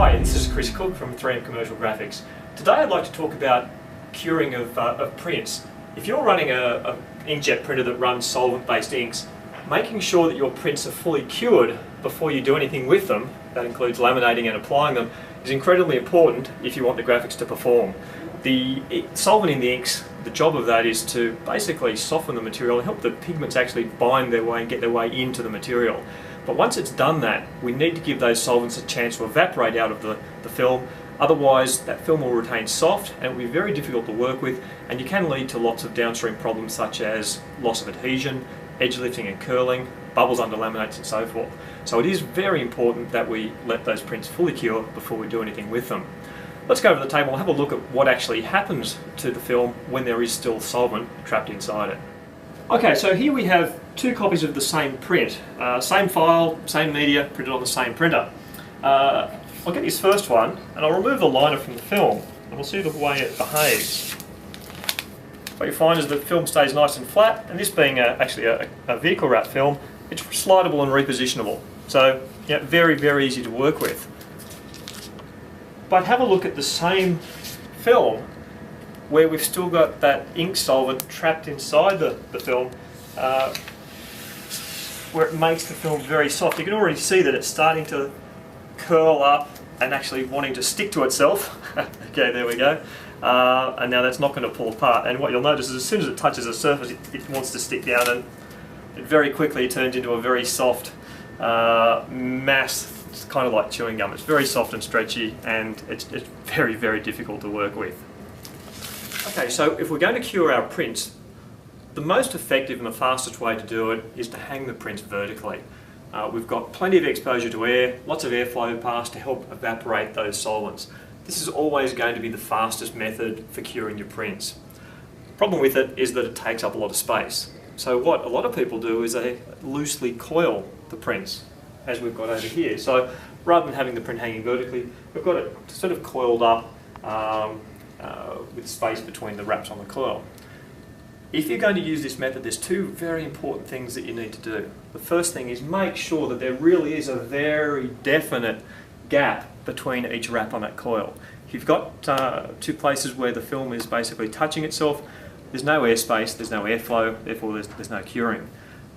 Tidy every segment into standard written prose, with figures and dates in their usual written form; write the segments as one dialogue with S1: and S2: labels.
S1: Hi, this is Chris Cook from 3M Commercial Graphics. Today I'd like to talk about curing of prints. If you're running an inkjet printer that runs solvent-based inks, making sure that your prints are fully cured before you do anything with them, that includes laminating and applying them, is incredibly important if you want the graphics to perform. The solvent in the inks, the job of that is to basically soften the material and help the pigments actually bind their way and get their way into the material. But once it's done that, we need to give those solvents a chance to evaporate out of the film. Otherwise, that film will retain soft and it will be very difficult to work with, and you can lead to lots of downstream problems such as loss of adhesion, edge lifting and curling, bubbles under laminates and so forth. So it is very important that we let those prints fully cure before we do anything with them. Let's go to the table and have a look at what actually happens to the film when there is still solvent trapped inside it. Okay, so here we have two copies of the same print, same file, same media, printed on the same printer. I'll get this first one and I'll remove the liner from the film and we'll see the way it behaves. What you find is that the film stays nice and flat, and this being actually a vehicle wrap film, it's slidable and repositionable. So yeah, very, very easy to work with. But have a look at the same film where we've still got that ink solvent trapped inside the film, where it makes the film very soft. You can already see that it's starting to curl up and actually wanting to stick to itself. Okay, there we go. And now that's not going to pull apart. And what you'll notice is as soon as it touches the surface, it wants to stick down, and it very quickly turns into a very soft mass. It's kind of like chewing gum. It's very soft and stretchy, and it's very, very difficult to work with. Okay, so if we're going to cure our prints, the most effective and the fastest way to do it is to hang the prints vertically. We've got plenty of exposure to air, lots of airflow past to help evaporate those solvents. This is always going to be the fastest method for curing your prints. The problem with it is that it takes up a lot of space. So what a lot of people do is they loosely coil the prints, as we've got over here. So rather than having the print hanging vertically, we've got it sort of coiled up with space between the wraps on the coil. If you're going to use this method, there's two very important things that you need to do. The first thing is make sure that there really is a very definite gap between each wrap on that coil. If you've got two places where the film is basically touching itself, there's no airspace, there's no airflow, therefore there's no curing.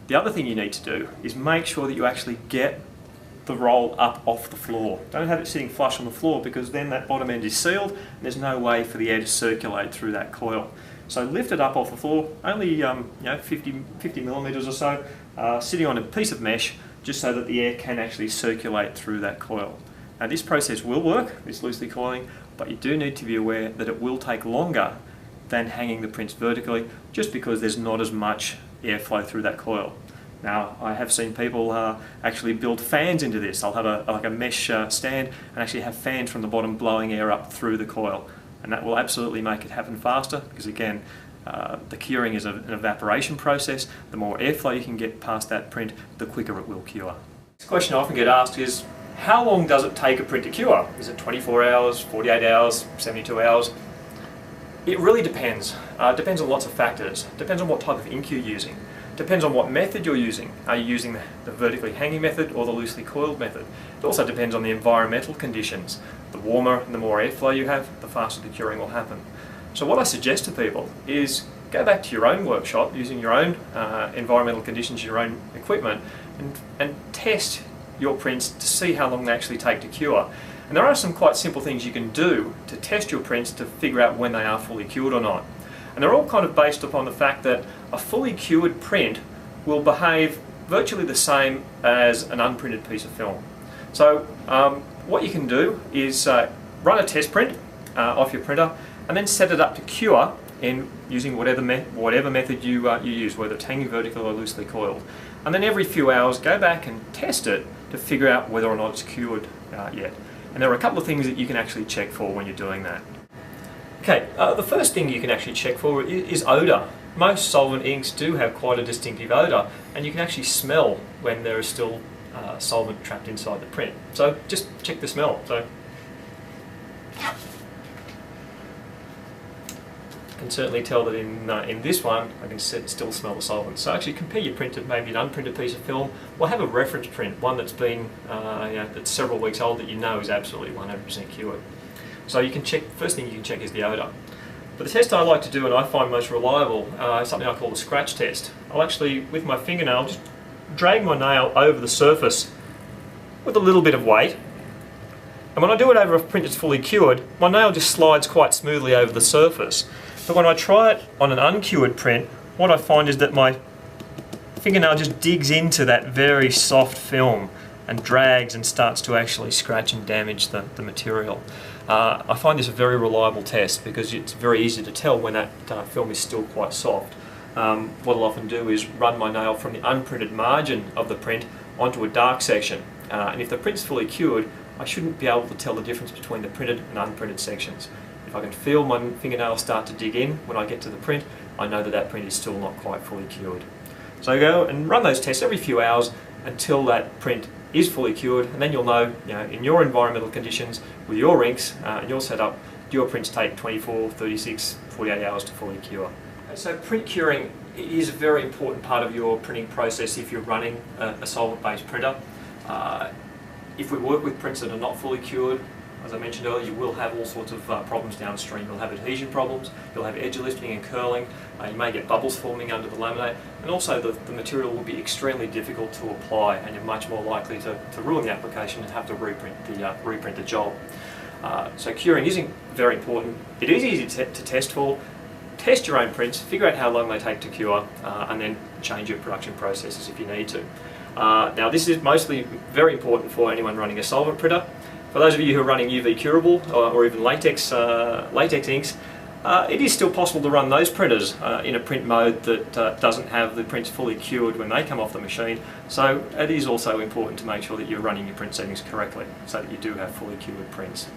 S1: The other thing you need to do is make sure that you actually get the roll up off the floor. Don't have it sitting flush on the floor, because then that bottom end is sealed and there's no way for the air to circulate through that coil. So lift it up off the floor, only 50 millimeters or so, sitting on a piece of mesh, just so that the air can actually circulate through that coil. Now this process will work, this loosely coiling, but you do need to be aware that it will take longer than hanging the prints vertically, just because there's not as much airflow through that coil. Now, I have seen people actually build fans into this. They'll have like a mesh stand and actually have fans from the bottom blowing air up through the coil. And that will absolutely make it happen faster, because again, the curing is an evaporation process. The more airflow you can get past that print, the quicker it will cure. This question I often get asked is, how long does it take a print to cure? Is it 24 hours, 48 hours, 72 hours? It really depends. It depends on lots of factors. It depends on what type of ink you're using. Depends on what method you're using. Are you using the vertically hanging method or the loosely coiled method? It also depends on the environmental conditions. The warmer and the more airflow you have, the faster the curing will happen. So what I suggest to people is go back to your own workshop using your own environmental conditions, your own equipment, and test your prints to see how long they actually take to cure. And there are some quite simple things you can do to test your prints to figure out when they are fully cured or not. And they're all kind of based upon the fact that a fully cured print will behave virtually the same as an unprinted piece of film. So what you can do is run a test print off your printer and then set it up to cure in using whatever method you use, whether it's hanging vertical or loosely coiled. And then every few hours go back and test it to figure out whether or not it's cured yet. And there are a couple of things that you can actually check for when you're doing that. Okay, the first thing you can actually check for is odour. Most solvent inks do have quite a distinctive odour, and you can actually smell when there is still solvent trapped inside the print. So just check the smell. So, can certainly tell that in this one I can still smell the solvent. So actually compare your printed, maybe an unprinted piece of film, or have a reference print, one that's been that's several weeks old that you know is absolutely 100% cured. So you can check. First thing you can check is the odour. But the test I like to do and I find most reliable is something I call the scratch test. I'll actually, with my fingernail, just drag my nail over the surface with a little bit of weight. And when I do it over a print that's fully cured, my nail just slides quite smoothly over the surface. But when I try it on an uncured print, what I find is that my fingernail just digs into that very soft film and drags and starts to actually scratch and damage the material. I find this a very reliable test because it's very easy to tell when that film is still quite soft. What I'll often do is run my nail from the unprinted margin of the print onto a dark section. And if the print's fully cured, I shouldn't be able to tell the difference between the printed and unprinted sections. If I can feel my fingernail start to dig in when I get to the print, I know that that print is still not quite fully cured. So go and run those tests every few hours until that print is fully cured, and then you'll know, in your environmental conditions, with your inks and your setup, do your prints take 24, 36, 48 hours to fully cure. So print curing is a very important part of your printing process if you're running a solvent-based printer. If we work with prints that are not fully cured, as I mentioned earlier, you will have all sorts of problems downstream. You'll have adhesion problems, you'll have edge lifting and curling, you may get bubbles forming under the laminate, and also the material will be extremely difficult to apply, and you're much more likely to ruin the application and have to reprint the job. So curing is very important. It is easy to test for. Test your own prints, figure out how long they take to cure, and then change your production processes if you need to. Now this is mostly very important for anyone running a solvent printer. For those of you who are running UV curable or even latex inks, it is still possible to run those printers in a print mode that doesn't have the prints fully cured when they come off the machine. So it is also important to make sure that you're running your print settings correctly so that you do have fully cured prints.